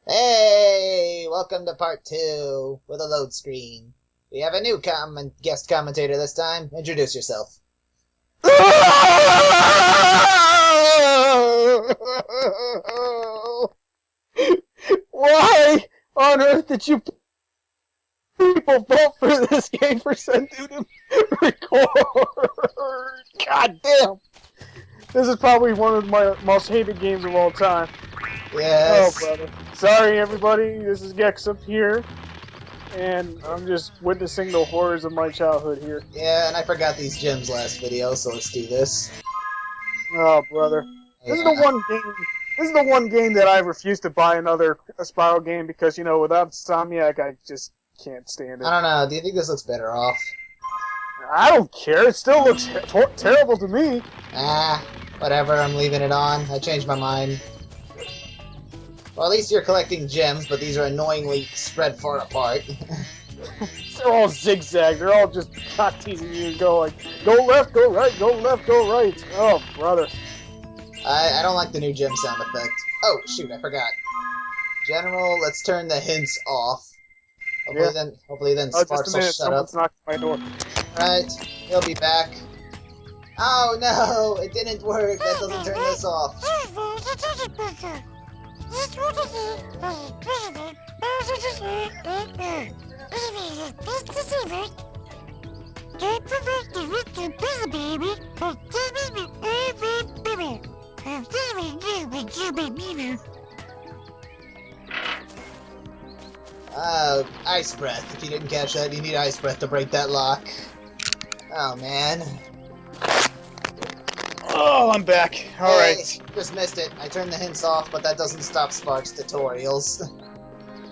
Hey, welcome to part 2 with a load screen. We have a new guest commentator this time. Introduce yourself. Why on earth did you people vote for this game for Sendu to record? God damn! This is probably one of my most hated games of all time. Yes. Oh, brother. Sorry, everybody. This is Gex up here, and I'm just witnessing the horrors of my childhood here. Yeah, and I forgot these gems last video, so let's do this. Oh, brother. This is the one game. This is the one game that I refuse to buy another Spyro game because, you know, without Insomniac, I just can't stand it. I don't know. Do you think this looks better off? I don't care. It still looks terrible to me. Whatever. I'm leaving it on. I changed my mind. Well, at least you're collecting gems, but these are annoyingly spread far apart. They're all zigzag. They're all just not teasing you and go like, go left, go right, go left, go right. Oh, brother. I don't like the new gem sound effect. Oh, shoot, I forgot. General, let's turn the hints off. Hopefully then Sparks will shut up. Someone's knocking my door. Right, he'll be back. Oh no, it didn't work. That doesn't turn this off. Ice breath. If you didn't catch that, you need ice breath to break that lock. Oh man. Oh, I'm back. Alright. Just missed it. I turned the hints off, but that doesn't stop Sparks tutorials.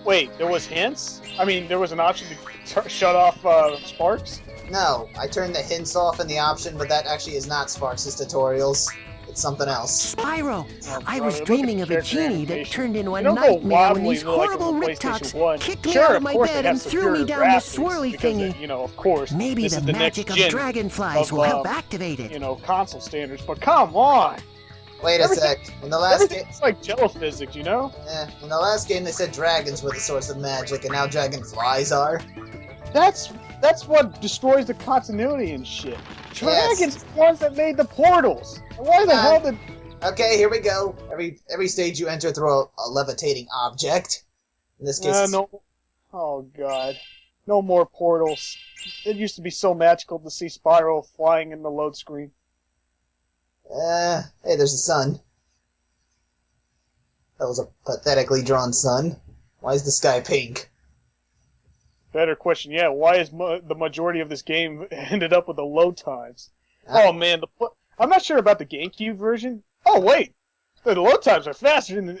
Wait, there was hints? I mean, there was an option to shut off Sparks? No, I turned the hints off in the option, but that actually is not Sparks' tutorials. It's something else. Spyro, Oh, I was brother, dreaming of a genie that animation. turned into a They don't go nightmare when wobbly these like horrible on the riptocs PlayStation 1. kicked me Sure, out of of my course it bed has and threw superior me down the graphics swirly because thingy. you know, of course, Maybe this the is the magic next of gen dragonflies of, will help activate it. you know, console standards. But come on! Wait a sec. In the last game, It's like jello physics, you know? in the last game they said dragons were the source of magic, and now dragonflies are. That's what destroys the continuity and shit. Dragons Yes. are the ones that made the portals. Why the hell did... Okay, here we go. Every stage you enter through a levitating object. In this case, no. Oh god. No more portals. It used to be so magical to see Spyro flying in the load screen. hey, there's the sun. That was a pathetically drawn sun. Why is the sky pink? Better question, yeah. Why is the majority of this game ended up with the load times? Ah. Oh man, I'm not sure about the GameCube version. Oh wait, the load times are faster in the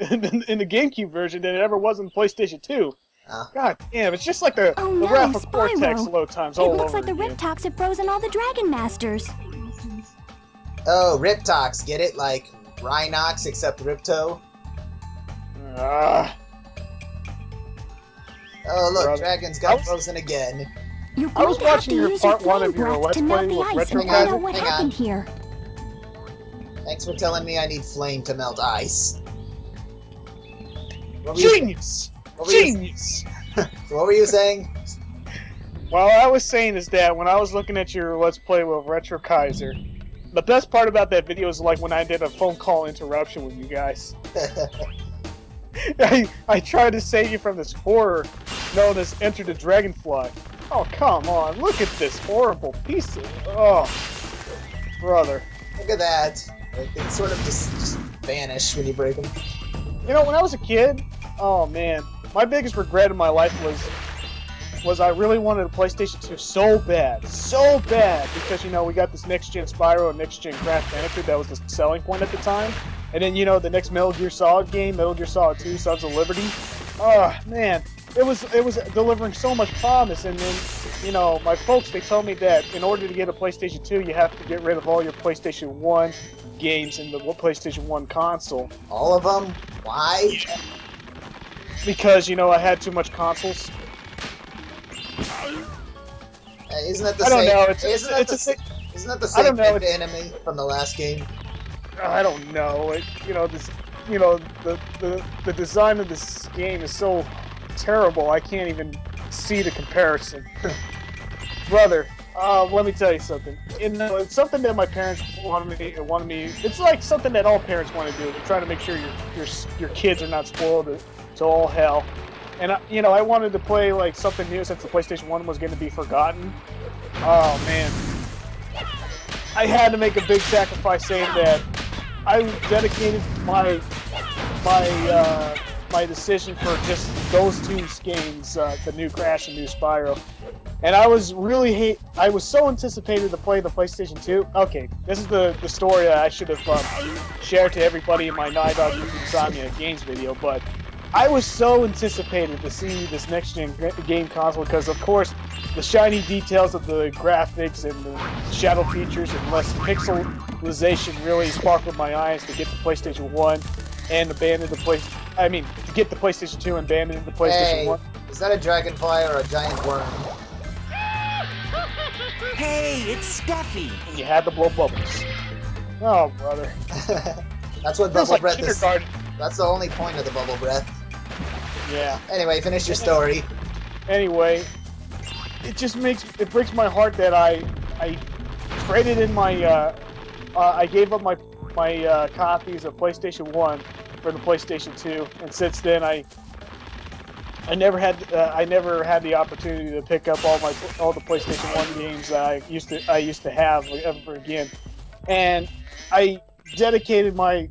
GameCube version than it ever was in PlayStation 2. Ah. God damn, it's just like the no, Rapid Spyro. Cortex load times It all looks over like the again. Riptocs have frozen all the Dragon Masters. Oh, Riptox, get it? Like Rhinox except Ripto? Ah, Oh look, Brother. dragons I got was- frozen again. You're I going was to have watching to your use your part one flame of your breath Let's to Play melt the with ice Retro and find Kaiser. out what Hang happened on. here. Thanks for telling me I need flame to melt ice. What were you- genius! what were you- Genius! What were you saying? Well, what I was saying is that when I was looking at your Let's Play with Retro Kaiser, the best part about that video is like when I did a phone call interruption with you guys. I tried to save you from this horror known as Enter the Dragonfly. Oh, come on. Look at this horrible piece of... Oh, brother. Look at that. They sort of just vanish when you break them. You know, when I was a kid, oh man, my biggest regret in my life was I really wanted a PlayStation 2 so bad, because, you know, we got this next-gen Spyro and next-gen Crash Bandicoot that was the selling point at the time. And then, you know, the next Metal Gear Solid game, Metal Gear Solid 2, Sons of Liberty. Oh, man, it was delivering so much promise. And then, you know, my folks, they told me that in order to get a PlayStation 2, you have to get rid of all your PlayStation 1 games in the PlayStation 1 console. All of them? Why? Because, you know, I had too much consoles. Isn't that the I don't same? know. Isn't that the I same don't know, enemy from the last game? I don't know. You know, this you know, the design of this game is so terrible. I can't even see the comparison. Brother, let me tell you something. It's something that my parents wanted me. It's like something that all parents want to do. They're trying to make sure your kids are not spoiled to all hell. And you know, I wanted to play like something new since the PlayStation 1 was going to be forgotten. Oh man, I had to make a big sacrifice, saying that I dedicated my decision for just those two games, the new Crash and new Spyro. And I was so anticipated to play the PlayStation 2. Okay, this is the story that I should have shared to everybody in my Night Dog Insomnia Games video, but I was so anticipated to see this next-gen game console because, of course, the shiny details of the graphics and the shadow features and less pixelization really sparkled my eyes to get the PlayStation 1 and abandon the to get the PlayStation 2 and abandon the PlayStation 1. Is that a dragonfly or a giant worm? Hey, it's Steffi! And you had to blow bubbles. Oh, brother. That's what bubble breath is. That's the only point of the bubble breath. Yeah. Anyway, finish your story. Anyway, it breaks my heart that I traded in my I gave up my copies of PlayStation 1 for the PlayStation 2, and since then I never had the opportunity to pick up all the PlayStation 1 games that I used to have ever again. And I dedicated my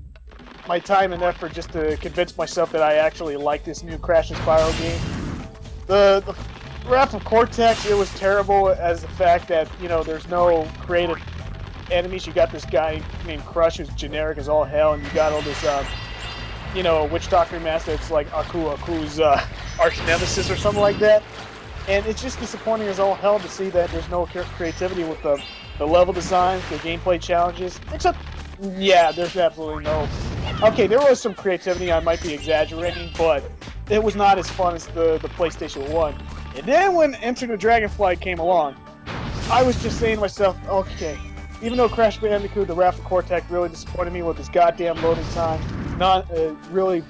time and effort just to convince myself that I actually like this new Crash and Spyro game. The Wrath of Cortex, it was terrible as the fact that, you know, there's no creative enemies. You got this guy named Crush who's generic as all hell, and you got all this, you know, Witch Doctor Master. It's like Aku's arch nemesis or something like that. And it's just disappointing as all hell to see that there's no creativity with the level designs, the gameplay challenges. Except, yeah, there's absolutely no. Okay, there was some creativity. I might be exaggerating, but it was not as fun as the PlayStation 1. And then when Enter the Dragonfly came along, I was just saying to myself, okay, even though Crash Bandicoot, the Wrath of Cortex really disappointed me with his goddamn loading time, not really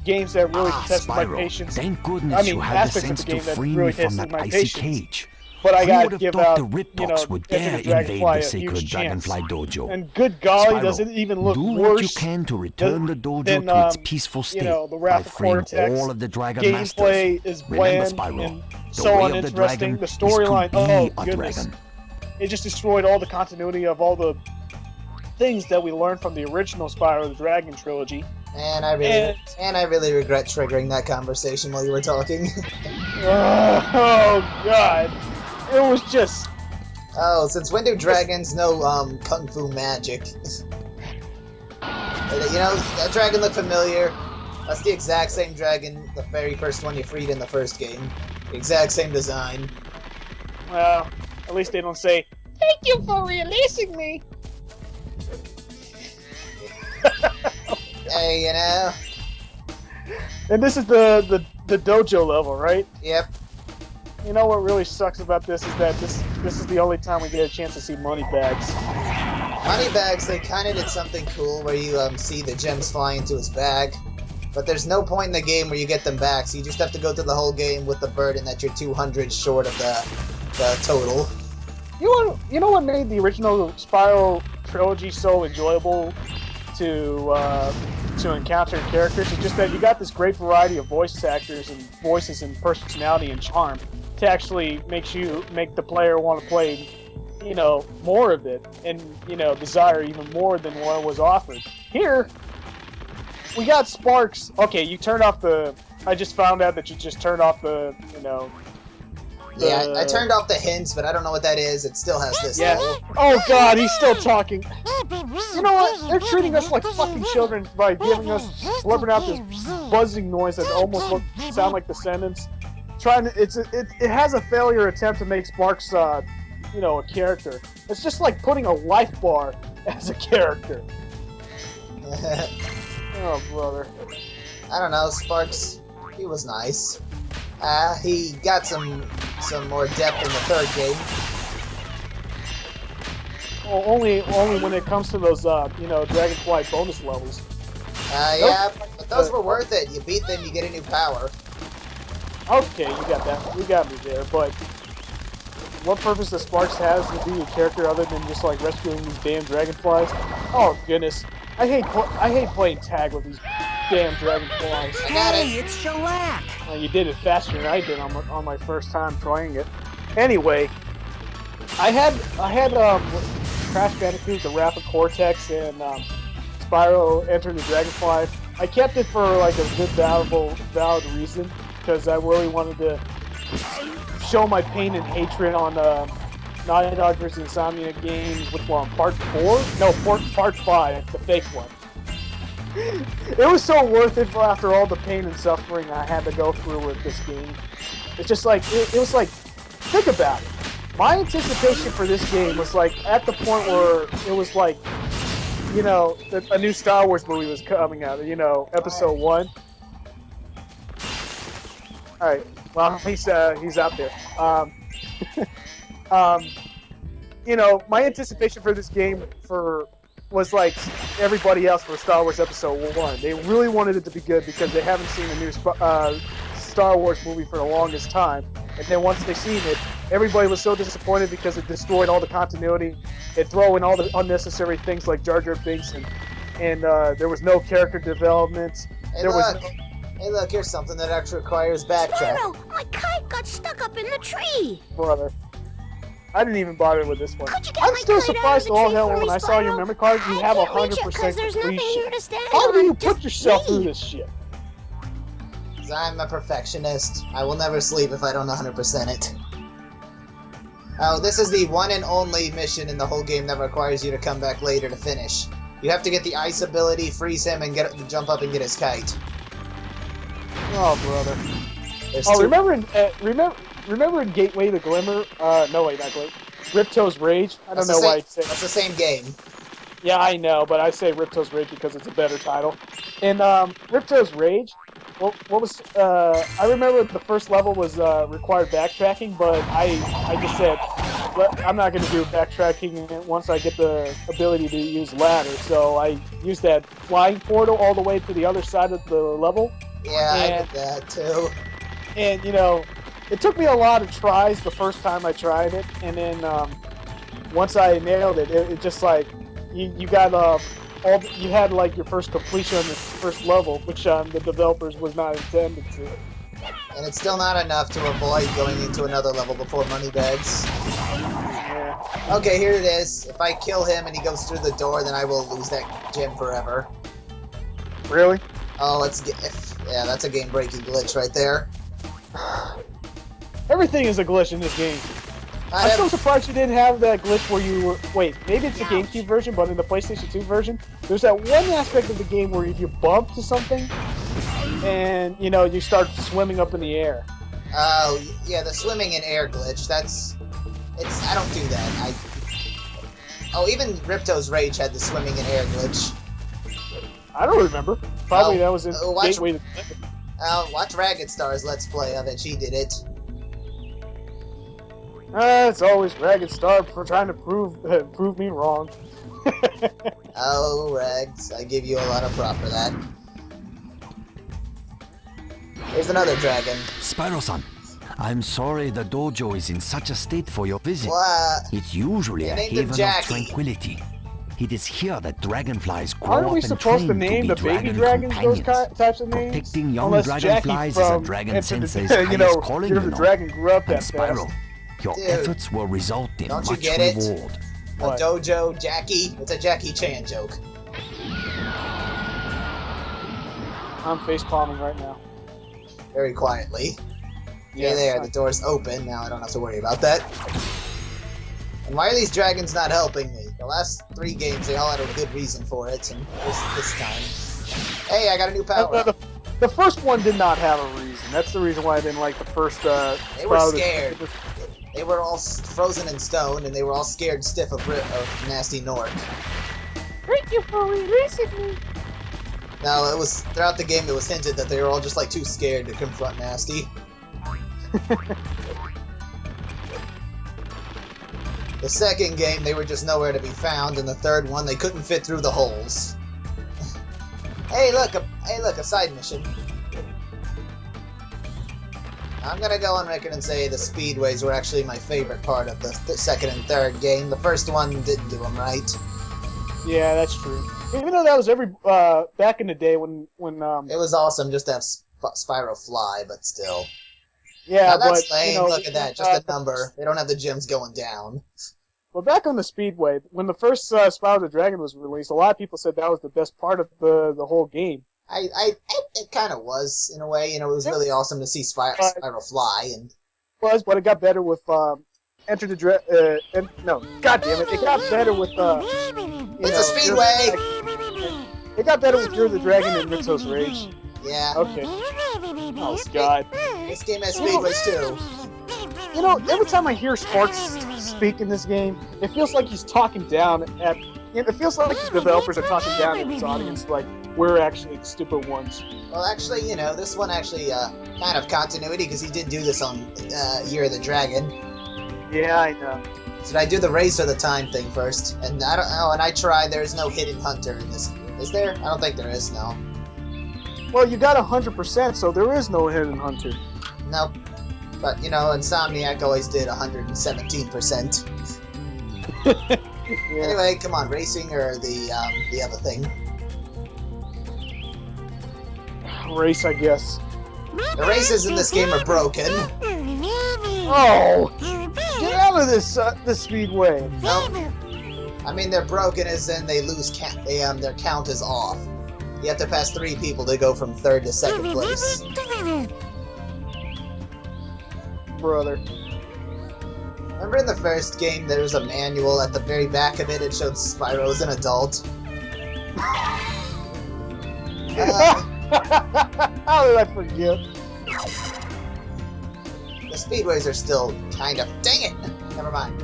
games that really tested Spyro, my patience. Thank goodness you had the sense to free me from that icy cage. But I gotta would have give thought out, the Rip you know, Dogs would Enter dare the invade Dragonfly the a sacred huge chance. Dragonfly Dojo. And good golly, Spyro, does it even look do worse what you can to return the dojo than, to its peaceful state you know, the by Wrath of freeing Cortex. all of the Dragon Gameplay Masters. is Remember, bland Spyro, and the so way of the uninteresting. dragon The is to storyline, be oh a goodness, dragon. it just destroyed all the continuity of all the things that we learned from the original Spyro the Dragon trilogy. And I really regret triggering that conversation while you were talking. Oh god, it was just. Oh, since when do dragons know kung fu magic? You know, that dragon looked familiar. That's the exact same dragon, the very first one you freed in the first game. The exact same design. Well, at least they don't say, "Thank you for releasing me." Hey, you know. And this is the dojo level, right? Yep. You know what really sucks about this is that this is the only time we get a chance to see Moneybags. Moneybags, they kind of did something cool where you see the gems fly into his bag, but there's no point in the game where you get them back, so you just have to go through the whole game with the burden that you're 200 short of the total. You know what made the original Spyro trilogy so enjoyable to encounter characters? It's just that you got this great variety of voice actors and voices and personality and charm to actually make the player want to play, you know, more of it and, you know, desire even more than what was offered. Here, we got Sparks. Okay, you turned off the. I just found out that you just turned off the, you know. Yeah, I turned off the hints, but I don't know what that is. It still has this. Yeah. Oh god, he's still talking. You know what? They're treating us like fucking children by giving us, blubbering out this buzzing noise that almost sound like Descendants. It has a failure attempt to make Sparks, you know, a character. It's just like putting a life bar as a character. Oh brother. I don't know, Sparks. He was nice. He got some more depth in the third game. Well, only when it comes to those, you know, Dragonfly bonus levels. Yeah, but those were worth it. You beat them, you get a new power. Okay, you got that. You got me there, but what purpose does Sparks has to be a character other than just like rescuing these damn dragonflies? Oh goodness, I hate playing tag with these damn dragonflies. Hey, it's shellac! You did it faster than I did on my first time trying it. Anyway, I had Crash Bandicoot, the Rapid Cortex, and Spyro Enter the Dragonfly. I kept it for like a good valid reason because I really wanted to show my pain and hatred on Naughty Dog vs. Insomnia games, which were on part 4? No, part 5, the fake one. It was so worth it after all the pain and suffering I had to go through with this game. It's just like, it was like, think about it. My anticipation for this game was like at the point where it was like, you know, a new Star Wars movie was coming out, you know, Episode 1. Alright, well, he's out there. You know, my anticipation for this game was like everybody else for Star Wars Episode 1. They really wanted it to be good because they haven't seen a new Star Wars movie for the longest time. And then once they seen it, everybody was so disappointed because it destroyed all the continuity. It threw in all the unnecessary things like Jar Jar Binks, and there was no character development. Hey, look, here's something that actually requires backtrack. Spyro, my kite got stuck up in the tree. Brother, I didn't even bother with this one. I'm my still kite out surprised of to the all tree hell for when me, I saw your Spyro? memory card. You have I can't reach it 'cause 100% there's nothing completion. here to stand How do on, you put just yourself through me. this shit? 'Cause I'm a perfectionist. I will never sleep if I don't 100% it. Oh, this is the one and only mission in the whole game that requires you to come back later to finish. You have to get the ice ability, freeze him, and jump up and get his kite. Oh, brother. There's Oh, two- remember in Gateway to Glimmer? No, wait, not Gateway. Ripto's Rage? I don't know why I say That's the same game. Yeah, I know, but I say Ripto's Rage because it's a better title. In Ripto's Rage, what was I remember the first level was required backtracking, but I just said I'm not going to do backtracking once I get the ability to use ladder. So I used that flying portal all the way to the other side of the level. Yeah, I did that too. And you know, it took me a lot of tries the first time I tried it, and then once I nailed it, it just like you got you had like your first completion on the first level, which the developers was not intended to. And it's still not enough to avoid going into another level before Moneybags. Yeah. Okay, here it is. If I kill him and he goes through the door, then I will lose that gem forever. Really? Oh, yeah, that's a game-breaking glitch right there. Everything is a glitch in this game. I'm so surprised you didn't have that glitch where you were... Wait, maybe it's the GameCube version, but in the PlayStation 2 version, there's that one aspect of the game where if you bump to something, and, you know, you start swimming up in the air. Oh, yeah, the swimming in air glitch, I don't do that. Oh, even Ripto's Rage had the swimming in air glitch. I don't remember. Probably that was in Gateway to... Watch Ragged Star's Let's Play of it. She did it. It's always Ragged Star for trying to prove me wrong. Oh, Rags, I give you a lot of prop for that. Here's another dragon. Spyro-san, I'm sorry the dojo is in such a state for your visit. What? It's usually a named him haven of Jackie. tranquility. It is here that dragonflies grow Aren't up we and supposed to train name to the be baby dragon dragons those companions. types of names? Protecting young Unless dragonflies Jackie is a from dragon Enter the- sensei's you know, highest calling, Fear you the know. Dragon grew up And that Spyro, fast. your Dude, efforts will result in don't you much get it? reward. A What? dojo Jackie? It's a Jackie Chan joke. I'm face palming right now. Very quietly. Yeah, Okay, there, fine. the door's open. Now I don't have to worry about that. And why are these dragons not helping me? The last 3 games, they all had a good reason for it, and this time... Hey, I got a new power. The first one did not have a reason. That's the reason why I didn't like the first. They were scared. They were all frozen in stone, and they were all scared stiff of nasty Nork. Thank you for releasing me. Now, it was throughout the game it was hinted that they were all just like too scared to confront Nasty. The second game they were just nowhere to be found, and the third one they couldn't fit through the holes. Hey, look, a side mission. I'm gonna go on record and say the speedways were actually my favorite part of the second and third game. The first one didn't do them right. Yeah, that's true. Even though that was back in the day when It was awesome just to have Spyro fly, but still. yeah, Now that's but lame. you know, Look at that, just a number. They don't have the gems going down. well, back on the Speedway, when the first Spyro the Dragon was released, a lot of people said that was the best part of the whole game. It kind of was in a way. You know, it was really awesome to see Spyro fly, and But it got better with Enter the no, God damn it, it got better with it's a speedway. It got better with You're the Dragon and Rizzo's Rage. Yeah. Okay. Oh God. This game has speedways too. You know, every time I hear Sparks speak in this game, it feels like he's talking down at. It feels like the developers are talking down at his audience, like we're actually the stupid ones. Well, actually, you know, this one actually kind of continuity because he did do this on Year of the Dragon. Yeah, I know. Should I do the race or the time thing first? And I don't know. And I tried. There's no hidden hunter in this. Is there? I don't think there is. No. Well, you got 100%, so there is no hidden hunter. Nope. But you know, Insomniac always did 117%. Yeah. Anyway, come on, racing or the other thing. Race, I guess. The races in this game are broken. Oh! Get out of this speedway! Nope. I mean, they're broken as in they lose count. Their count is off. You have to pass 3 people to go from 3rd to 2nd place. Brother. Remember in the first game there was a manual at the very back of it. It showed Spyro as an adult. How did I forget? The speedways are still kind of. Dang it! Never mind.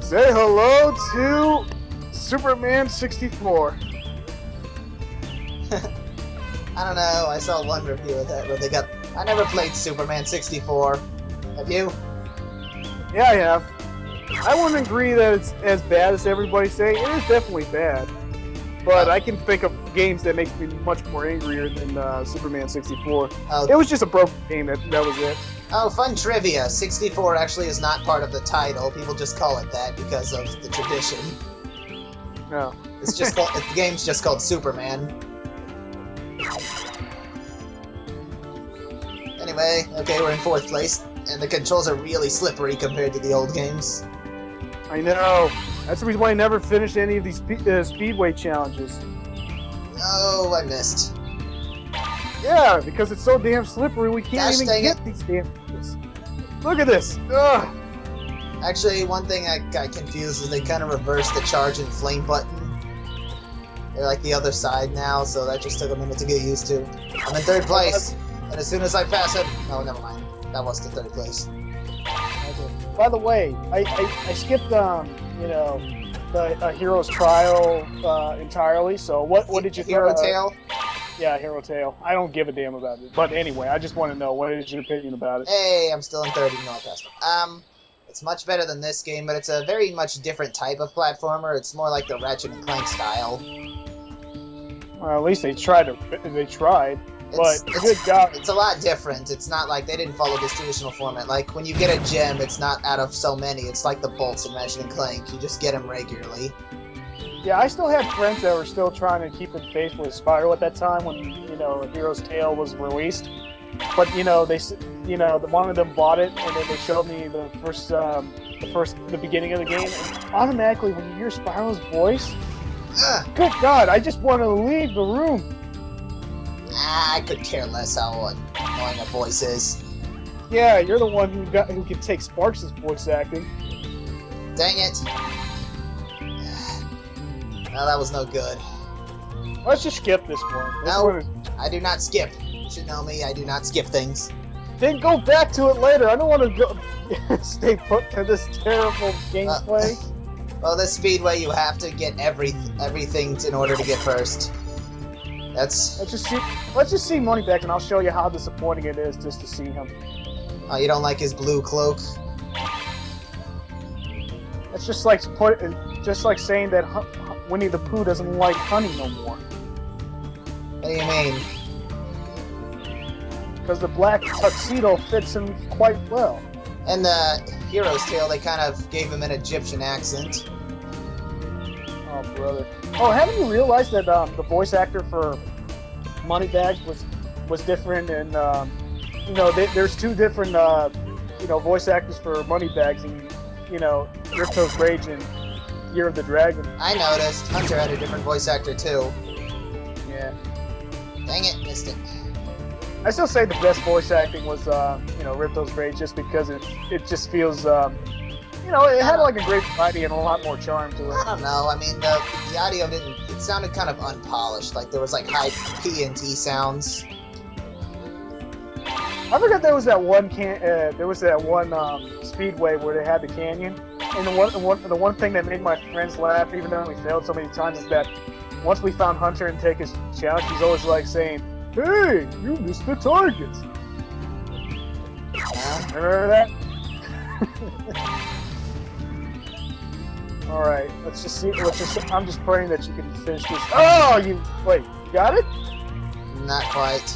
Say hello to Superman 64. I don't know. I saw one review of that where they got. I never played Superman 64. Have you? Yeah, I have. I wouldn't agree that it's as bad as everybody's saying. It is definitely bad. But I can think of games that make me much more angrier than Superman 64. Oh. It was just a broken game, that was it. Oh, fun trivia. 64 actually is not part of the title. People just call it that because of the tradition. No. It's just called, the game's just called Superman. Anyway, okay, we're in 4th place, and the controls are really slippery compared to the old games. I know. That's the reason why I never finished any of these speedway challenges. Oh, I missed. Yeah, because it's so damn slippery, we can't Gosh, even dang get these damn things. Look at this. Ugh. Actually, one thing I got confused is they kind of reversed the charge and flame button. They're like the other side now, so that just took a minute to get used to. I'm in 3rd place, and as soon as I pass it... Oh, never mind. That was the 3rd place. Okay. By the way, I skipped, you know, the Hero's Trial entirely, so what did you think? Hero Tail? Yeah, Hero Tail. I don't give a damn about it. But anyway, I just want to know, what is your opinion about it? Hey, I'm still in 3rd, even though I passed it. It's much better than this game, but it's a very much different type of platformer. It's more like the Ratchet and Clank style. Well, at least they tried. But good job. It's a lot different. It's not like they didn't follow this traditional format. Like, when you get a gem, it's not out of so many. It's like the bolts in Ratchet and Clank. You just get them regularly. Yeah, I still had friends that were still trying to keep in faith with Spyro at that time when, you know, Hero's Tale was released. But, you know, one of them bought it, and then they showed me the beginning of the game, and automatically when you hear Spyro's voice, good God, I just want to leave the room. I could care less how annoying a voice is. Yeah, you're the one who can take Sparks' voice acting. Dang it. Well, that was no good. Let's just skip this one. No, I do not skip. You should know me, I do not skip things. Then go back to it later. I don't want to stay put to this terrible gameplay. Well, this speedway, you have to get everything in order to get first. Let's just see Moneyback, and I'll show you how disappointing it is just to see him. Oh, you don't like his blue cloak? It's just like saying that Winnie the Pooh doesn't like honey no more. What do you mean? Because the black tuxedo fits him quite well. In the Hero's Tale, they kind of gave him an Egyptian accent. Oh, brother. Oh, haven't you realized that the voice actor for Moneybags was different? And, you know, there's two different, you know, voice actors for Moneybags and, you know, Ripto's Rage and Year of the Dragon. I noticed. Hunter had a different voice actor, too. Yeah. Dang it, missed it. I still say the best voice acting was, you know, Ripto's Rage, just because it just feels, you know, it had like a great variety and a lot more charm to I it. don't know. I mean, the audio didn't. It sounded kind of unpolished. Like there was like high P and T sounds. I forgot there was that one speedway where they had the canyon, and the one thing that made my friends laugh, even though we failed so many times, is that once we found Hunter and take his challenge, he's always like saying, "Hey, you missed the targets." Remember that? All right, let's just see. I'm just praying that you can finish this. Oh, you got it? Not quite.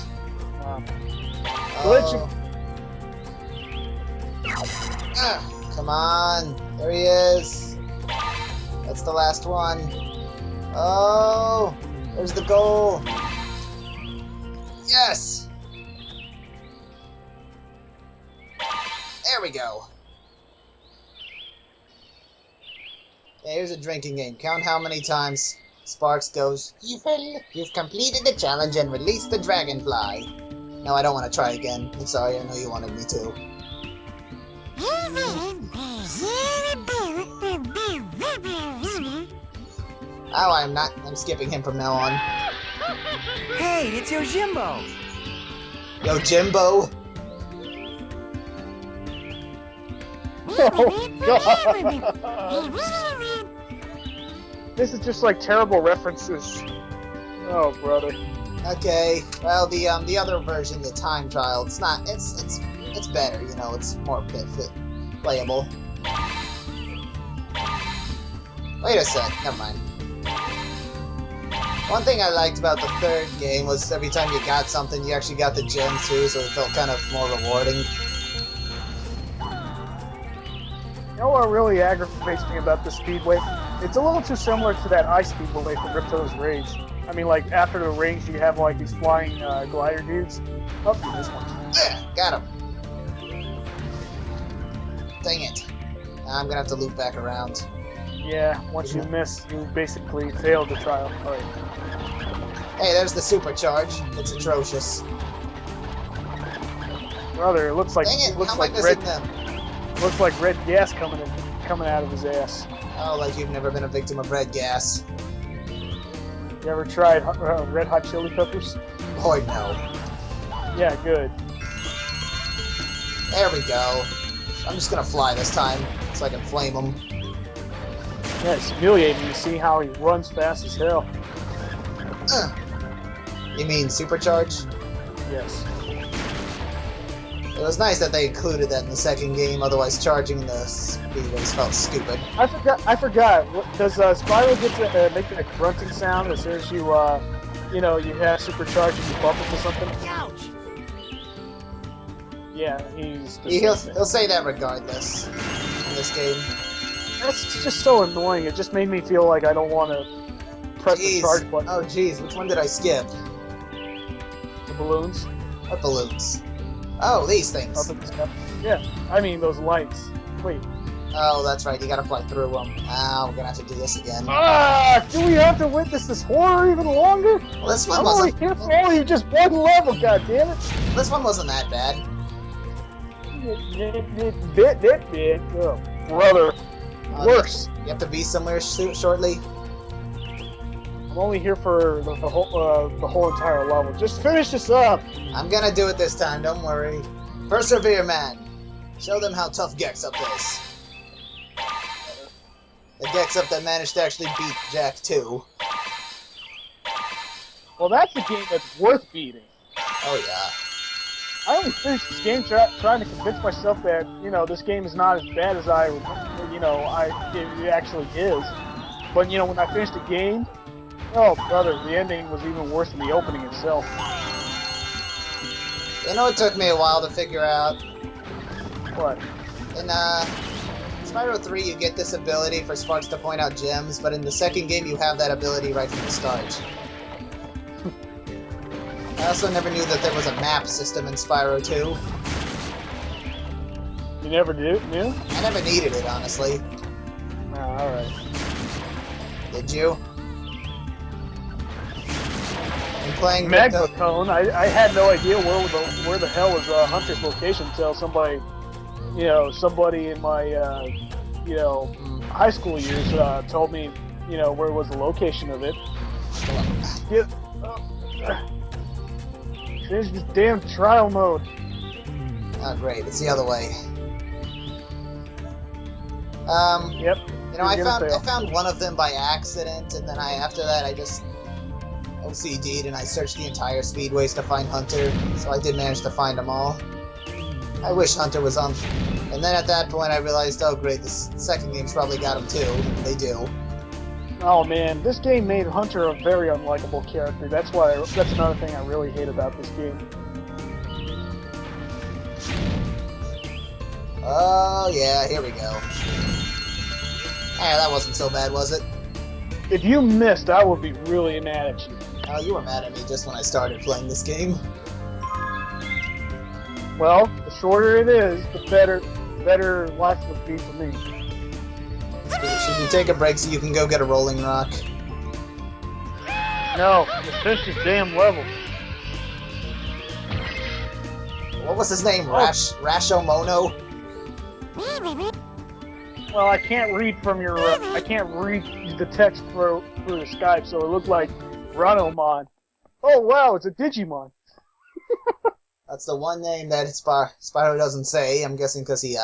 Glitch. Come on. There he is. That's the last one. Oh, there's the goal. Yes. There we go. Okay, here's a drinking game. Count how many times Sparks goes, you've completed the challenge and released the dragonfly. No, I don't want to try again. I'm sorry, I know you wanted me to. Oh, I'm not. I'm skipping him from now on. Hey, it's your Jimbo. Yo, Jimbo. Oh, God. This is just like terrible references. Oh, brother. Okay. Well, the other version, the time trial, it's not. It's better. You know, it's more playable. Wait a sec. Never mind. One thing I liked about the third game was every time you got something, you actually got the gem too, so it felt kind of more rewarding. You know what really aggravates me about the Speedway? It's a little too similar to that Ice Speedway from Ripto's Rage. I mean, like, after the rings, you have, like, these flying glider dudes. Oh, this one. Got him. Dang it. Now I'm gonna have to loop back around. Yeah, once you miss, you basically failed the trial. Alright. Hey, there's the supercharge. It's atrocious. Brother, it looks like Dang it, looks how am I like missing red them? looks like red gas coming out of his ass. Oh, like you've never been a victim of red gas. You ever tried red hot chili peppers? Boy, no. Yeah, good. There we go. I'm just gonna fly this time, so I can flame him. Yeah, it's humiliating. You see how he runs fast as hell. You mean supercharge? Yes. It was nice that they included that in the second game, otherwise charging the speedways felt stupid. I forgot. Does Spyro get to make that grunting sound as soon as you, you know, you have supercharge and you bump into something? Ouch! Yeah, He'll say that regardless in this game. That's just so annoying. It just made me feel like I don't want to press the charge button. Oh, jeez, which one did I skip? The balloons. What balloons? Oh, these things. Up in the sky. Yeah, I mean those lights. Wait. Oh, that's right, you gotta fly through them. Ah, we're gonna have to do this again. Ah! Do we have to witness this horror even longer? Well, this one I'm only wasn't. here for only just one level, goddammit! This one wasn't that bad. Oh, brother. Worse. You have to be somewhere shortly. I'm only here for the whole entire level. Just finish this up. I'm gonna do it this time, don't worry. Persevere, man. Show them how tough Gex-Up is. The Gex-Up that managed to actually beat Jack 2. Well, that's a game that's worth beating. Oh, yeah. I only finished this game trying to convince myself that, you know, this game is not as bad as it actually is. But, you know, when I finished the game, Oh, brother, the ending was even worse than the opening itself. You know, it took me a while to figure out. What? In Spyro 3, you get this ability for Sparks to point out gems, but in the second game, you have that ability right from the start. I also never knew that there was a map system in Spyro 2. You never knew? I never needed it, honestly. Oh, alright. Did you? In playing Magma Cone, I had no idea where the hell was Hunter's location until somebody, somebody in my, high school years told me, where was the location of it. Change this damn trial mode. Oh, great. It's the other way. Yep. I found one of them by accident, and then after that I just OCD'd and I searched the entire speedways to find Hunter, so I did manage to find them all. I wish Hunter was on. And then at that point I realized, oh great, this second game's probably got him too. They do. Oh man, this game made Hunter a very unlikable character. That's another thing I really hate about this game. Oh yeah, here we go. Hey, that wasn't so bad, was it? If you missed, I would be really mad at you. Oh, you were mad at me just when I started playing this game. Well, the shorter it is, the better life would be for me. Should you take a break so you can go get a rolling rock? No, let's finish this damn level. What was his name? Rashomono? Well, I can't read from your. I can't read the text through the Skype, so it looked like Ranomon. Oh wow, it's a Digimon. That's the one name that Spyro doesn't say. I'm guessing because he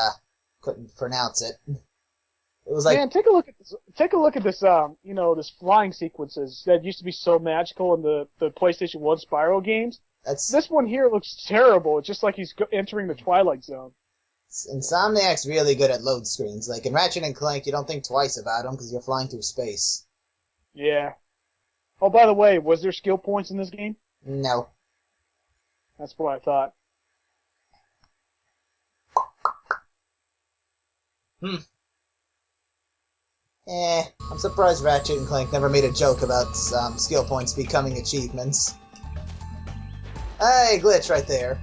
couldn't pronounce it. It was like, man, take a look at this. Take a look at this. This flying sequences that used to be so magical in the PlayStation 1 Spyro games. This one here looks terrible. It's just like he's entering the Twilight Zone. Insomniac's really good at load screens. Like in Ratchet and Clank, you don't think twice about them because you're flying through space. Yeah. Oh, by the way, was there skill points in this game? No. That's what I thought. I'm surprised Ratchet and Clank never made a joke about skill points becoming achievements. Hey, glitch right there.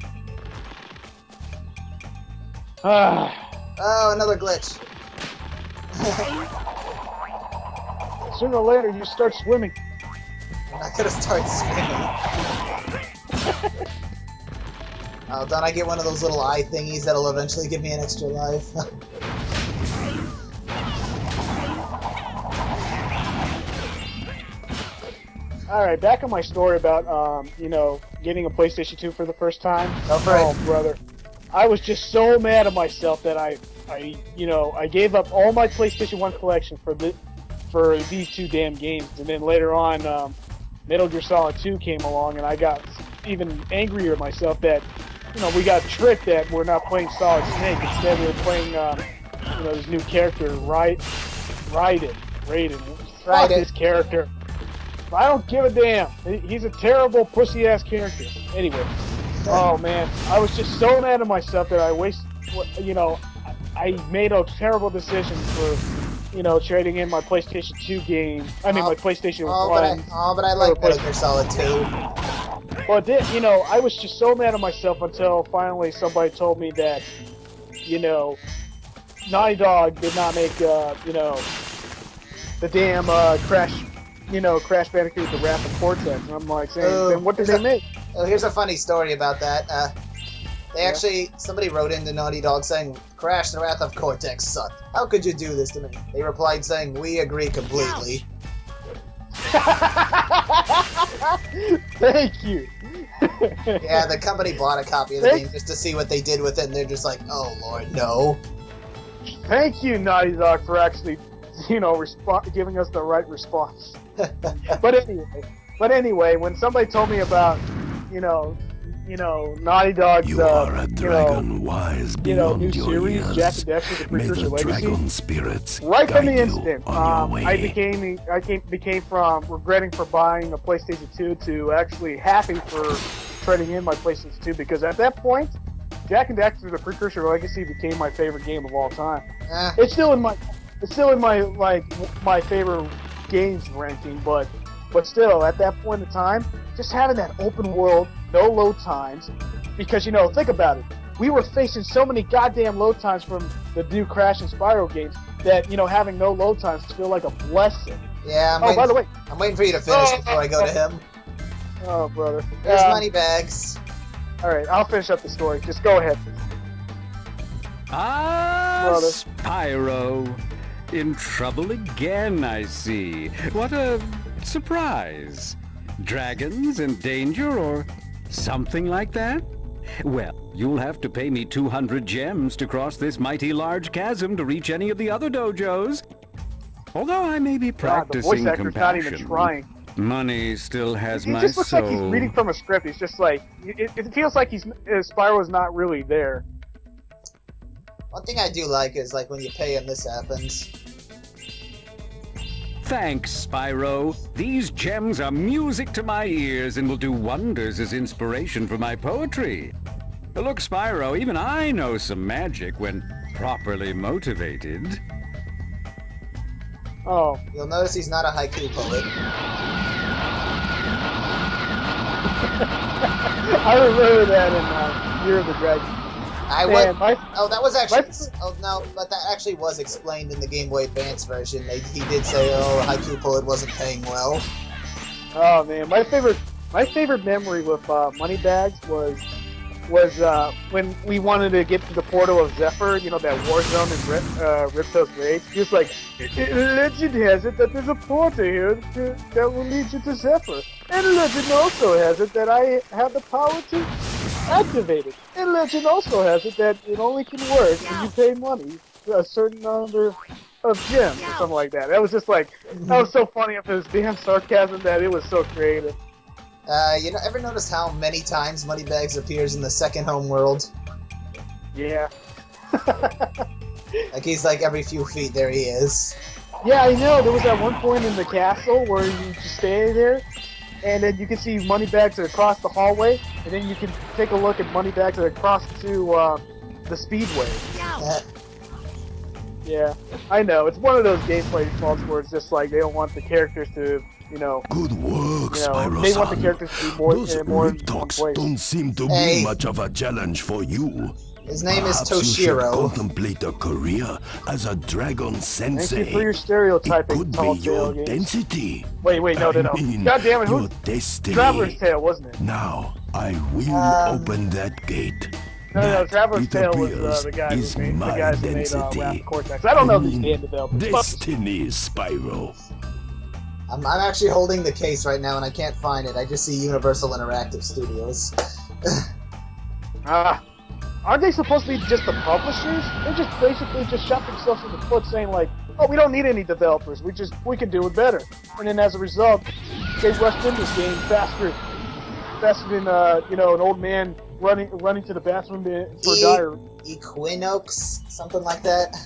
Oh, another glitch. Sooner or later, you start swimming. I'm not gonna start swimming. Oh, don't I get one of those little eye thingies that'll eventually give me an extra life? Alright, back on my story about, getting a PlayStation 2 for the first time. Oh, brother. I was just so mad at myself that I gave up all my PlayStation 1 collection for these two damn games. And then later on, Metal Gear Solid 2 came along, and I got even angrier at myself that, we got tricked that we're not playing Solid Snake. Instead, we were playing, this new character, Raiden. Fuck this character. I don't give a damn. He's a terrible pussy-ass character. Anyway. Oh man, I was just so mad at myself that I made a terrible decision for, trading in my PlayStation 2 game. I mean, my PlayStation 1. But I like Metal Gear Solid 2. But then, I was just so mad at myself until finally somebody told me that, Naughty Dog did not make, the damn Crash Bandicoot: The Wrath of Cortex. And I'm like saying, then what did they make? Oh, here's a funny story about that. Somebody wrote into Naughty Dog saying, Crash: The Wrath of Cortex sucked. How could you do this to me? They replied saying, we agree completely. Thank you. Yeah, the company bought a copy of the game just to see what they did with it, and they're just like, oh lord, no. Thank you, Naughty Dog, for actually, giving us the right response. But anyway, when somebody told me about, Naughty Dog's, You are a dragon wise new beyond your series, years. Jack and Dexter: The May Precursor the Legacy. dragon spirits Right from the guide you instant, on your way. I became from regretting for buying a PlayStation 2 to actually happy for trading in my PlayStation 2, because at that point, Jack and Dexter: The Precursor Legacy became my favorite game of all time. It's still in my my favorite games ranking, but still, at that point in time, just having that open world, no load times, because think about it, we were facing so many goddamn load times from the new Crash and Spyro games that having no load times feel like a blessing. Yeah. By the way, I'm waiting for you to finish before I go to him. Oh, brother. There's Moneybags. All right, I'll finish up the story. Just go ahead. Brother. Spyro. In trouble again, I see. What a surprise. Dragons in danger or something like that? Well, you'll have to pay me 200 gems to cross this mighty large chasm to reach any of the other dojos. Although I may be practicing the voice actor's not even compassion, trying. money still has my It just looks soul. like he's reading from a script. He's just like, it feels like Spyro's not really there. One thing I do like is when you pay him, this happens. Thanks, Spyro. These gems are music to my ears and will do wonders as inspiration for my poetry. Look, Spyro, even I know some magic when properly motivated. Oh. You'll notice he's not a haiku poet. I remember that in Year of the Dragon. That was actually. Oh no, but that actually was explained in the Game Boy Advance version. He did say, haiku poet wasn't paying well. Oh man, my favorite memory with Moneybags was when we wanted to get to the portal of Zephyr, that war zone in Ripto's Rage. He was like, legend has it that there's a portal here that will lead you to Zephyr. And legend also has it that I have the power to activate it. And legend also has it that it only can work when you pay money for a certain number of gems or something like that. That was just that was so funny of his damn sarcasm that it was so creative. Ever notice how many times Moneybags appears in the second home world? Yeah. He's every few feet, there he is. Yeah, I know. There was that one point in the castle where you just stay there, and then you can see Moneybags across the hallway, and then you can take a look at Moneybags across to the speedway. Yeah, I know. It's one of those gameplay faults where it's just they don't want the characters to, Good work, Spyro. They want the characters to be more Those in one Riptocs place. don't seem to be much of a challenge for you. His name is Perhaps you should Toshiro. contemplate a career as a dragon sensei. Thank you for your It stereotyping, could tall be your tale games. density. Wait, no. I mean, God damn it, your who? destiny. Traveler's Tale, wasn't it? Now, I will open that gate. No, That, Traveler's it Tale was appears, the guy is who made my Wrath of density. Cortex. I don't know these game developers. Destiny, Spyro. I'm actually holding the case right now and I can't find it. I just see Universal Interactive Studios. Aren't they supposed to be just the publishers? They just basically shot themselves in the foot saying oh, we don't need any developers. We can do it better. And then as a result, they rushed into this game faster than an old man running to the bathroom for diarrhea. Equinox, something like that.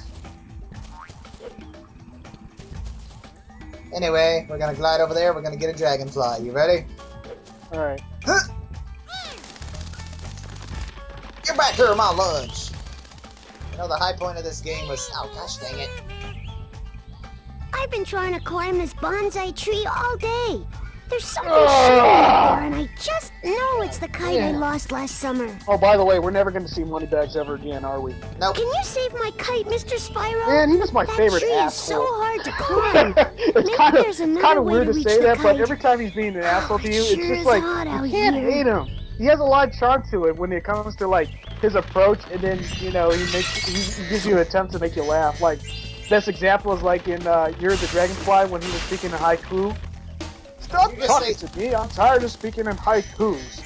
Anyway, we're gonna glide over there. We're gonna get a dragonfly. You ready? All right. Get back here, my lunch. The high point of this game was. Oh gosh, dang it! I've been trying to climb this bonsai tree all day. There's something shiny up there, and I just know it's the kite I lost last summer. Oh, by the way, we're never going to see Moneybags ever again, are we? Nope. Can you save my kite, Mr. Spyro? Man, he was my favorite tree asshole. is so hard to climb. It's kind of weird to say that, but every time he's being an asshole to you, it's sure just is like, hot out you can't here. hate him. He has a lot of charm to it when it comes to his approach, and then he gives you an attempt to make you laugh. Best example is in Year of the Dragonfly when he was speaking in haiku. Stop talking to me! I'm tired of speaking in haikus.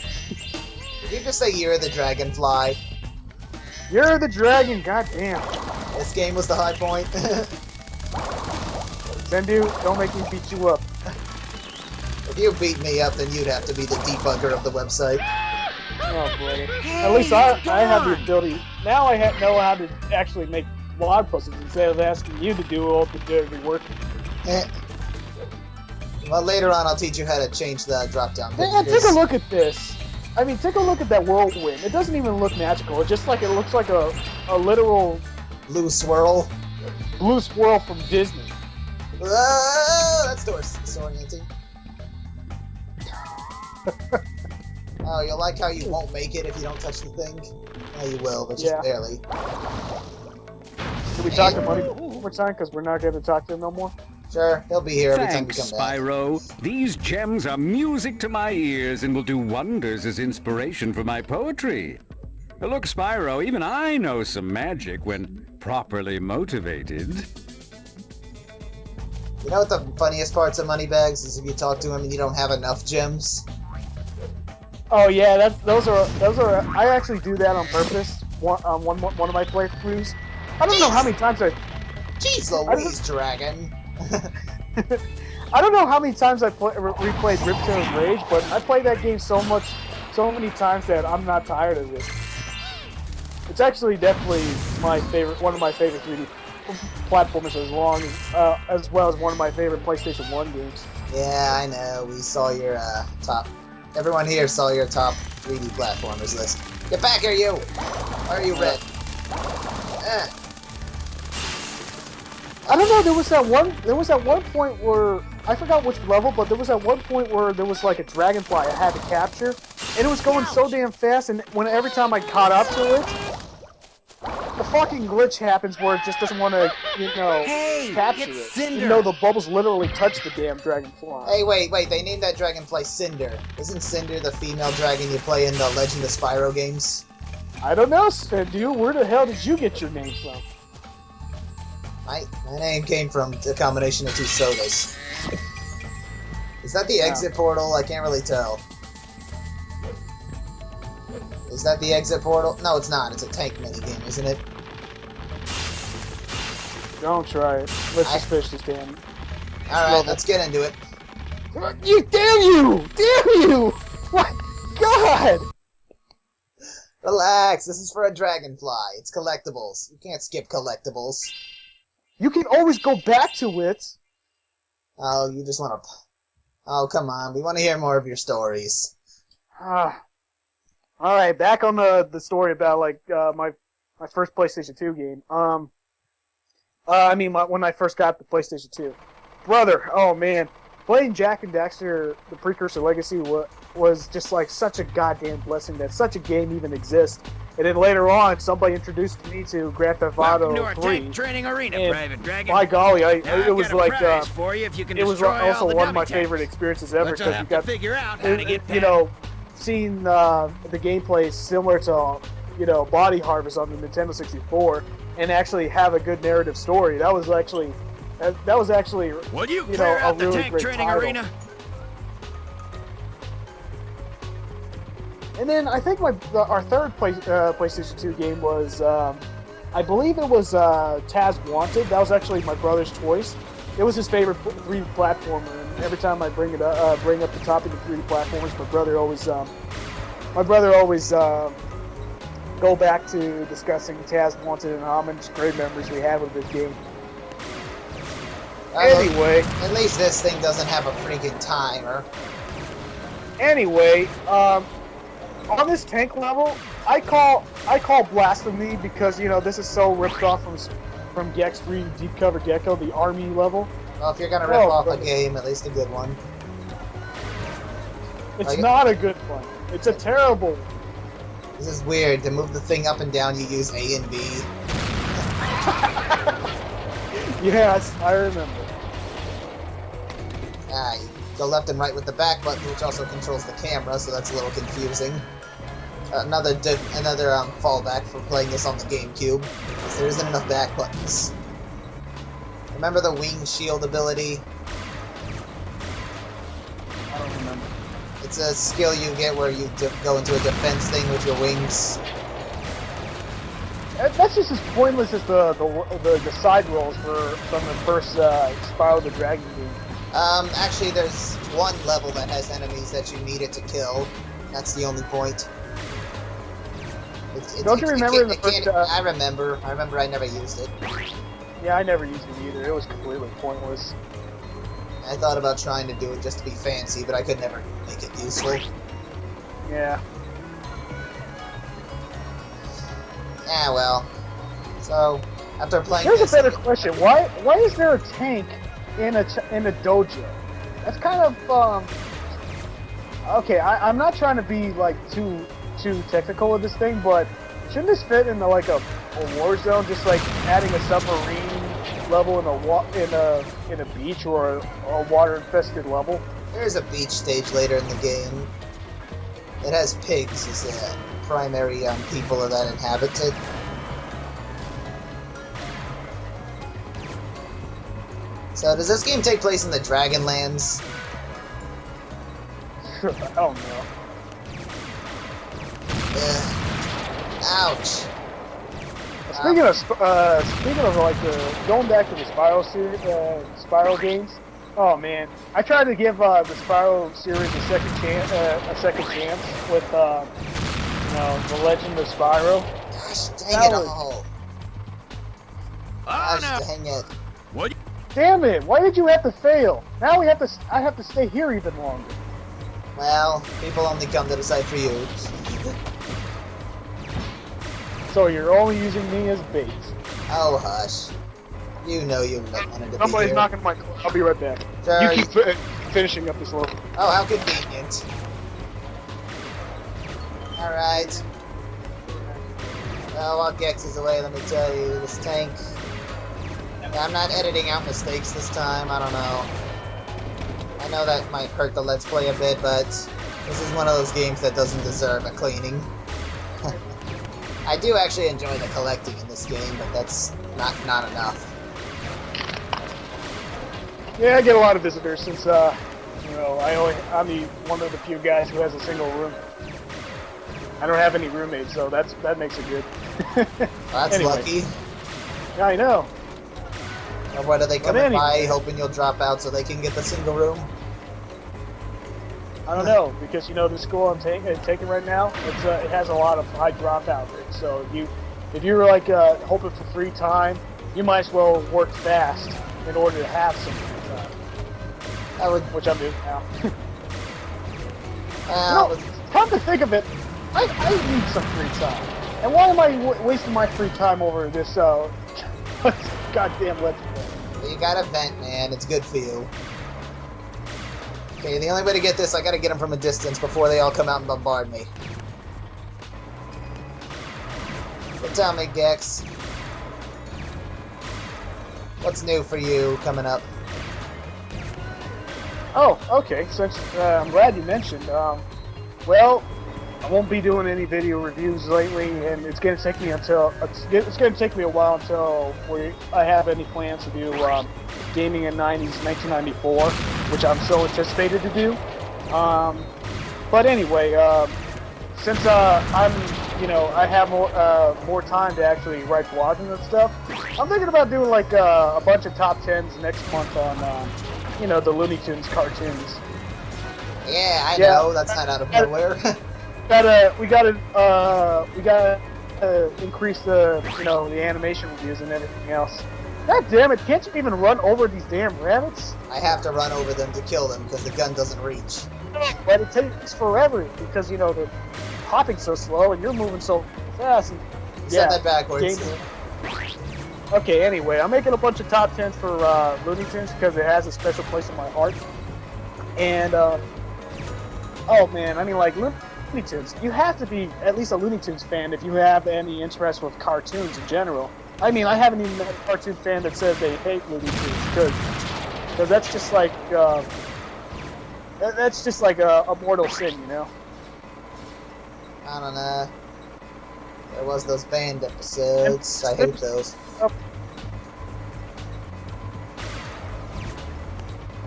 Did you just say Year of the Dragonfly? Year of the Dragon, goddamn. This game was the high point. Zendu, don't make me beat you up. If you beat me up, then you'd have to be the debugger of the website. Oh, brother. Hey, At least I it's have the Dawn. ability. Now I know how to actually make blog posts instead of asking you to do all the dirty work. Eh. Well, later on I'll teach you how to change the drop-down Man, pictures. take a look at this. I mean, take a look at that whirlwind. It doesn't even look magical. It's just like it looks like a literal Blue swirl. blue swirl from Disney. Whoa, that's disorienting. Oh, you'll like how you won't make it if you don't touch the thing? Yeah, you will, but just Yeah. barely. Should we talk to Money one more time? Because we're not going to talk to him no more. Sure, he'll be here every time we Thanks, come back. Spyro. These gems are music to my ears and will do wonders as inspiration for my poetry. Look, Spyro, even I know some magic when properly motivated. You know what the funniest parts of Moneybags is if you talk to him and you don't have enough gems? Oh yeah, those are. I actually do that on purpose. One of my playthroughs. I don't know how many times Jeez Louise, Dragon. I don't know how many times I replayed Ripto's Rage, but I played that game so many times that I'm not tired of it. It's actually definitely one of my favorite 3D platformers, as well as one of my favorite PlayStation 1 games. Yeah, I know. We saw your top. Everyone here saw your top 3D platformers list. Get back here, you! Why are you red? I don't know. There was that one point where I forgot which level, but there was that one point where there was like a dragonfly I had to capture, and it was going so damn fast. And every time I caught up to it, the fucking glitch happens where it just doesn't want to, Hey, capture it's it. Cinder. Even though the bubbles literally touch the damn dragonfly. Hey, wait, they named that dragonfly Cinder. Isn't Cinder the female dragon you play in the Legend of Spyro games? I don't know, Sandu. Where the hell did you get your name from? My name came from a combination of two sodas. Is that the exit portal? I can't really tell. Is that the exit portal? No, it's not. It's a tank minigame, isn't it? Don't try it. Let's just finish this damn. Alright, let's get into it. You damn you! Damn you! What? God! Relax, this is for a dragonfly. It's collectibles. You can't skip collectibles. You can always go back to it. Oh, you just want to... Oh, come on. We want to hear more of your stories. Alright, back on the story about, like, my first PlayStation 2 game. When I first got the PlayStation 2. Brother, oh man. Playing Jak and Daxter, the Precursor Legacy, was just, like, such a goddamn blessing that such a game even exists. And then later on, somebody introduced me to Grand Theft Auto 3. Training Arena, and Private Dragon. by golly, it was like for you if you can it was destroy all also the one of my dummy tanks. favorite experiences ever Let's because you have got to figure out how to get seeing the gameplay similar to Body Harvest on the Nintendo 64 and actually have a good narrative story. That was actually Would you clear a out the really tank great training title. arena? And then I think our third PlayStation 2 game was, I believe it was Taz Wanted. That was actually my brother's choice. It was his favorite 3D platformer, and every time I bring up the topic of 3D platformers, my brother always go back to discussing Taz Wanted and how much great memories we had with this game. Anyway, At least this thing doesn't have a freaking timer. Anyway, on this tank level, I call blasphemy because this is so ripped off from Gex 3 Deep Cover Gecko, the army level. Well, if you're gonna rip off a game, at least a good one. It's not a good one. It's a terrible one. This is weird. To move the thing up and down, you use A and B. Yes, I remember. You go left and right with the back button, which also controls the camera, so that's a little confusing. Another fallback for playing this on the GameCube, because there isn't enough back buttons. Remember the wing shield ability? I don't remember. It's a skill you get where you go into a defense thing with your wings. That's just as pointless as the side rolls from the first Spyro the Dragon game. Actually, there's one level that has enemies that you needed to kill. That's the only point. Don't you remember in the first? I remember. I never used it. Yeah, I never used it either. It was completely pointless. I thought about trying to do it just to be fancy, but I could never make it useful. Yeah. Ah, well. So, after playing Here's this... a better question. Why is there a tank in a dojo? That's kind of, okay, I'm not trying to be, like, too technical with this thing, but shouldn't this fit into, like, a war zone? Just, like, adding a submarine level in a beach or a water-infested level? There's a beach stage later in the game. It has pigs as the primary people that inhabit it. So, does this game take place in the Dragonlands? I don't know. Ouch. Speaking of like going back to the Spyro series, Spyro games. Oh man, I tried to give the Spyro series a second chance with you know, the Legend of Spyro. Gosh dang it all! Gosh dang it! What? Damn it! Why did you have to fail? Now I have to stay here even longer. Well, people only come to the site for you. So you're only using me as bait. Oh hush! You know you wanted to Somebody's be here. knocking my. I'll be right back. Sure, You keep finishing up this level. Oh, how convenient. Alright. Well, while Gex is away, let me tell you, this tank... Yeah, I'm not editing out mistakes this time, I don't know. I know that might hurt the Let's Play a bit, but this is one of those games that doesn't deserve a cleaning. I do actually enjoy the collecting in this game, but that's not enough. Yeah, I get a lot of visitors since, you know, I'm the one of the few guys who has a single room. I don't have any roommates, so that makes it good. Well, that's Anyway. lucky. Yeah, I know. Or what, are they coming anyway. by hoping you'll drop out so they can get the single room? I don't know, because, you know, the school I'm taking right now, it has a lot of high dropout rates. So if you're like hoping for free time, you might as well work fast in order to have some free time. Which I'm doing now. Well, Come to think of it, I need some free time. And why am I wasting my free time over this goddamn Let's Play? you gotta vent, man. It's good for you. Okay, the only way to get this, I gotta get them from a distance before they all come out and bombard me. But tell me, Gex. What's new for you coming up? Oh, okay. Since I'm glad you mentioned. Well, I won't be doing any video reviews lately, and it's gonna take me a while until I have any plans to do gaming in 1994, which I'm so anticipated to do. But anyway, since I have more time to actually write blogs and stuff, I'm thinking about doing like a bunch of top 10s next month on you know, the Looney Tunes cartoons. Yeah, I know. That's not out of nowhere. We gotta increase the the animation reviews and everything else. God damn it! Can't you even run over these damn rabbits? I have to run over them to kill them because the gun doesn't reach. But it takes forever because they're hopping so slow and you're moving so fast. And, You said that backwards. Okay, anyway, I'm making a bunch of top 10s for Looney Tunes because it has a special place in my heart. And oh man, I mean, like Looney Tunes, you have to be at least a Looney Tunes fan if you have any interest with cartoons in general. I mean, I haven't even met a cartoon fan that says they hate Looney Tunes because that's just like a mortal sin, you know. I don't know. There was those band episodes. I hate those.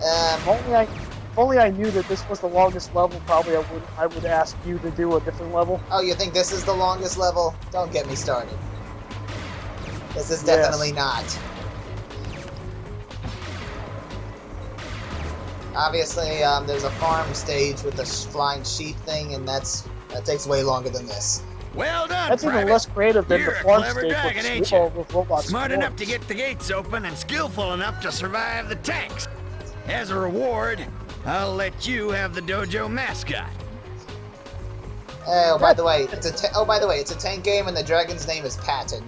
If only I knew that this was the longest level, probably I would ask you to do a different level. Oh, you think this is the longest level? Don't get me started. This is definitely not. Obviously, there's a farm stage with the flying sheep thing, and that takes way longer than this. Well done, That's Private. even less creative than You're the a farm clever stage dragon, with, ain't you? with robots. Smart and enough to dwarves. get the gates open and skillful enough to survive the tanks. As a reward, I'll let you have the dojo mascot. Oh, by the way, it's a tank game, and the dragon's name is Patton.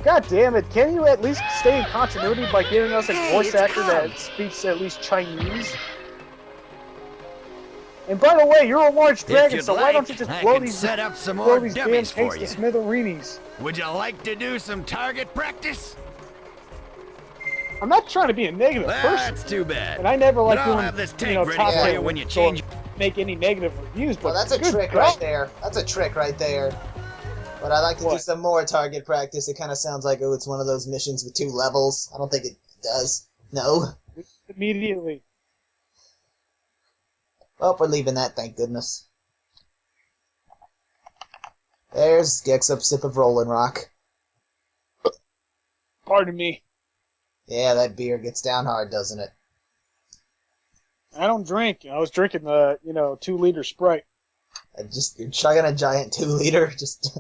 God damn it! Can you at least stay in continuity by giving us a Hey, voice it's actor that Cubs. speaks at least Chinese? And by the way, you're a large If dragon, you'd so why like, don't you just I blow can these set up some blow more these damn dummies tanks for to you. smithereens? Would you like to do some target practice? I'm not trying to be a negative Well, person, that's too bad. and I never like But I'll doing have this you tank know ready top for Yeah. you when you or change. make any negative reviews. But Well, that's a good trick God. right there. That's a trick right there. But I'd like to do What? some more target practice. It kind of sounds like, oh, it's one of those missions with 2 levels. I don't think it does. No. Immediately. Well, we're leaving that, thank goodness. There's Gex up sip of Rolling Rock. Pardon me. Yeah, that beer gets down hard, doesn't it? I don't drink. I was drinking the 2-liter Sprite. You're chugging a giant 2-liter. Just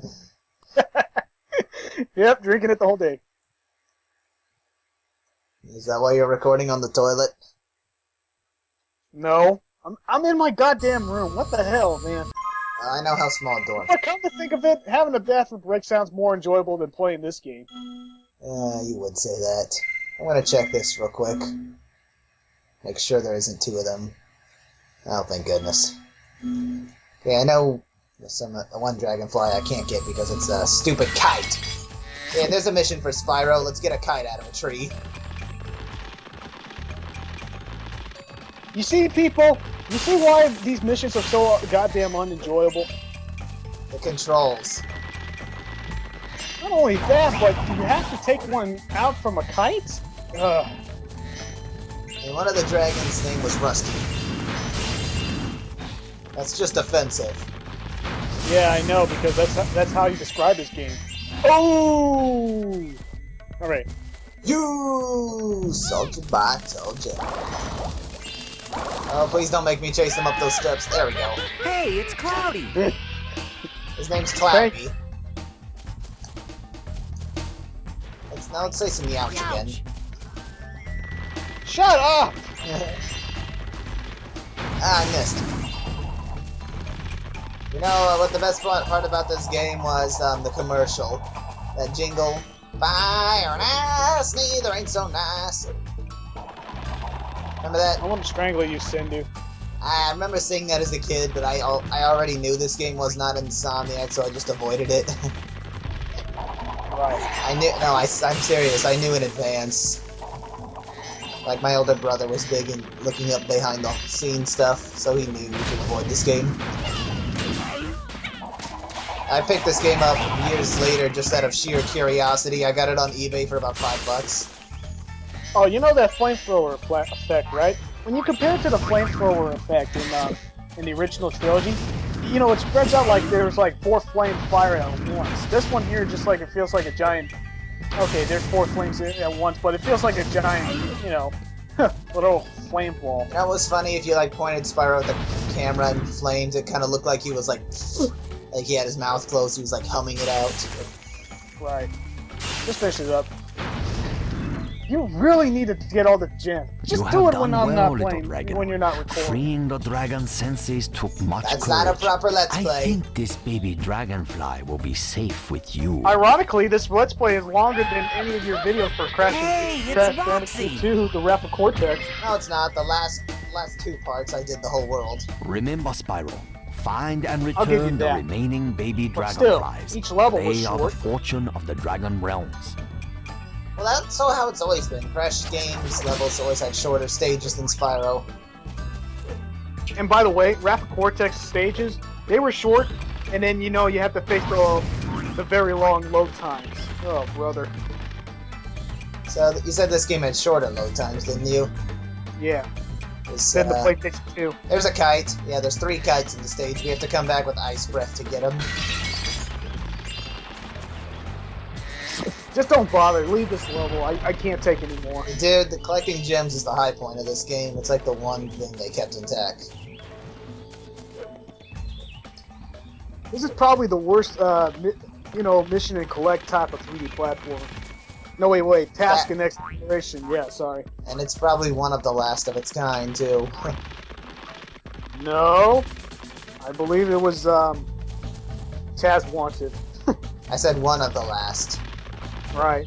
Yep, drinking it the whole day. is that why you're recording on the toilet? No, I'm in my goddamn room. What the hell, man? I know how small dorms. But come to think of it, having a bathroom break sounds more enjoyable than playing this game. You would say that. I'm gonna check this real quick. Make sure there isn't 2 of them. Oh, thank goodness. Okay, I know there's one dragonfly I can't get because it's a stupid kite. Yeah, there's a mission for Spyro. Let's get a kite out of a tree. You see, people? You see why these missions are so goddamn unenjoyable? The controls. Not only that, but you have to take one out from a kite? Ugh. And one of the dragons' name was Rusty. That's just offensive. Yeah, I know, because that's how you describe this game. Oh! Alright. You salted by soldier. Oh, please don't make me chase him up those steps. There we go. Hey, it's Cloudy. His name's Cloudy. Let's say some youch again. Shut up! I missed. You know what the best part about this game was? The commercial. That jingle. Fire and ass, neither ain't so nice. Remember that? I want to strangle you, Sendu. I remember seeing that as a kid, but I already knew this game was not Insomniac, so I just avoided it. Right. I'm serious, I knew in advance. Like, my older brother was big in looking up behind the scenes stuff, so he knew to avoid this game. I picked this game up years later just out of sheer curiosity. I got it on eBay for about $5. Oh, you know that flamethrower effect, right? When you compare it to the flamethrower effect in the original trilogy, you know, it spreads out like there's like 4 flames firing at once. This one here just like it feels like a giant. Okay, there's 4 flames at once, but it feels like a giant, you know, little flame ball. You know what was funny? If you like pointed Spyro at the camera and flames, it kind of looked like he was like he had his mouth closed. He was like humming it out. Right. Just finish it up. You really need to get all the gems. Just You do have it when done I'm well, not little playing, dragon. when you're not recording. Freeing the dragon senses took much That's courage. not a proper Let's I Play. think this baby dragonfly will be safe with you. Ironically, this Let's Play is longer than any of your videos for Crash Hey, it's Crash Roxy. Bandicoot 2, the Wrath of Cortex. No, it's not. The last 2 parts, I did the whole world. Remember, Spyro, find and I'll give you return the that. remaining baby But still, dragonflies. each level They was are the short. fortune of the dragon realms. Well, that's so how it's always been. Crash games levels always had shorter stages than Spyro. And by the way, Wrath of Cortex stages, they were short, and then, you know, you have to face the very long load times. Oh, brother. So you said this game had shorter load times, didn't you? Yeah. It's, Then the PlayStation 2. There's a kite. Yeah, there's 3 kites in the stage. We have to come back with ice breath to get them. Just don't bother. Leave this level. I can't take any more. Dude, the collecting gems is the high point of this game. It's like the one thing they kept intact. This is probably the worst, mission and collect type of 3D platform. No, wait, task and exploration. Yeah, sorry. And it's probably one of the last of its kind, too. No, I believe it was Taz Wanted. I said one of the last. Right.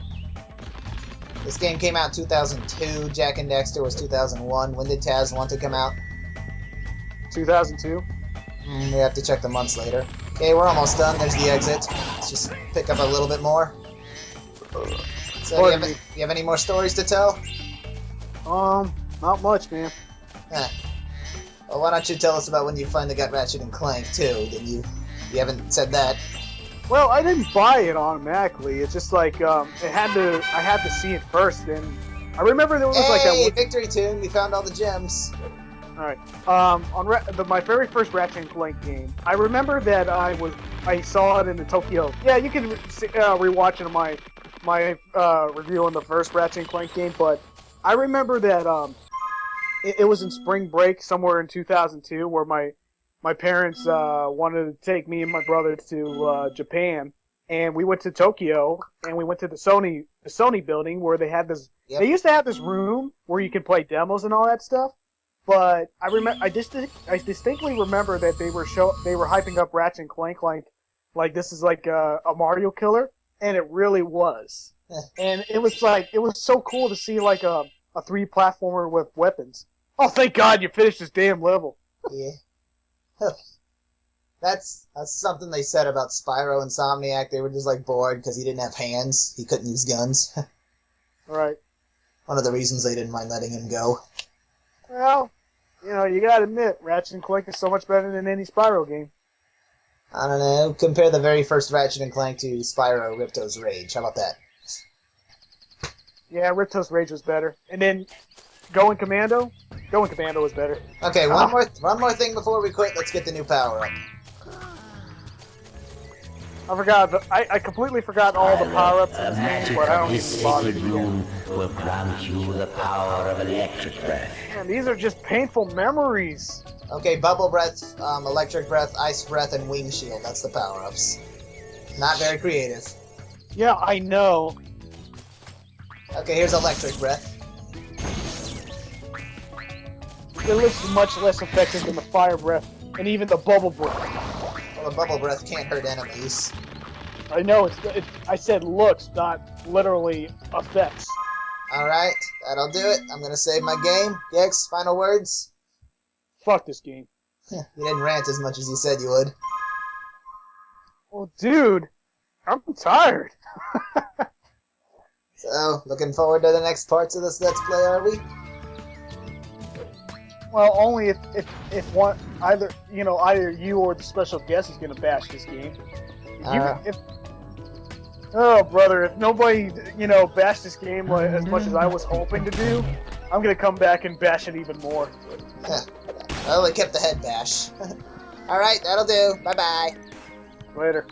This game came out in 2002, Jak and Daxter was 2001. When did Taz Want to come out? 2002. We have to check the months later. Okay, we're almost done. There's the exit. Let's just pick up a little bit more. So, do you have any more stories to tell? Not much, man. Well, why don't you tell us about when you finally got Ratchet and Clank, too? Then you haven't said that. Well, I didn't buy it automatically. It's just like I had to see it first, and I remember there was like that. Hey, Victory Tune! We found all the gems. All right. My very first Ratchet and Clank game, I remember that I saw it in the Tokyo. Yeah, you can rewatch it in my review on the first Ratchet and Clank game, but I remember that it was in spring break somewhere in 2002 where my parents wanted to take me and my brother to Japan, and we went to Tokyo, and we went to the Sony building where they had this. Yep. They used to have this room where you could play demos and all that stuff. But I distinctly remember that they were hyping up Ratchet and Clank like this is like a Mario killer, and it really was. And it was so cool to see like a 3D platformer with weapons. Oh, thank God you finished this damn level. Yeah. That's something they said about Spyro and Insomniac. They were just like bored because he didn't have hands. He couldn't use guns. Right. One of the reasons they didn't mind letting him go. Well, you gotta admit, Ratchet and Clank is so much better than any Spyro game. I don't know. Compare the very first Ratchet and Clank to Spyro Ripto's Rage. How about that? Yeah, Ripto's Rage was better. And then Going Commando was better. Okay, one more thing before we quit. Let's get the new power up. I forgot. I completely forgot all the power-ups in this game, but I don't even bother. Room will grant you the power of electric breath. Man, these are just painful memories. Okay, Bubble Breath, Electric Breath, Ice Breath, and Wing Shield. That's the power-ups. Not very creative. Yeah, I know. Okay, here's Electric Breath. It looks much less effective than the Fire Breath, and even the Bubble Breath. Well, the Bubble Breath can't hurt enemies. I know, I said looks, not literally effects. Alright, that'll do it. I'm gonna save my game. Gex, final words? Fuck this game. You didn't rant as much as you said you would. Well, dude, I'm tired. So, looking forward to the next parts of this Let's Play, are we? Well, only if one either you or the special guest is gonna bash this game. Oh brother, if nobody bashed this game as much as I was hoping to do, I'm gonna come back and bash it even more. I only kept the head bash. Alright, that'll do. Bye bye. Later.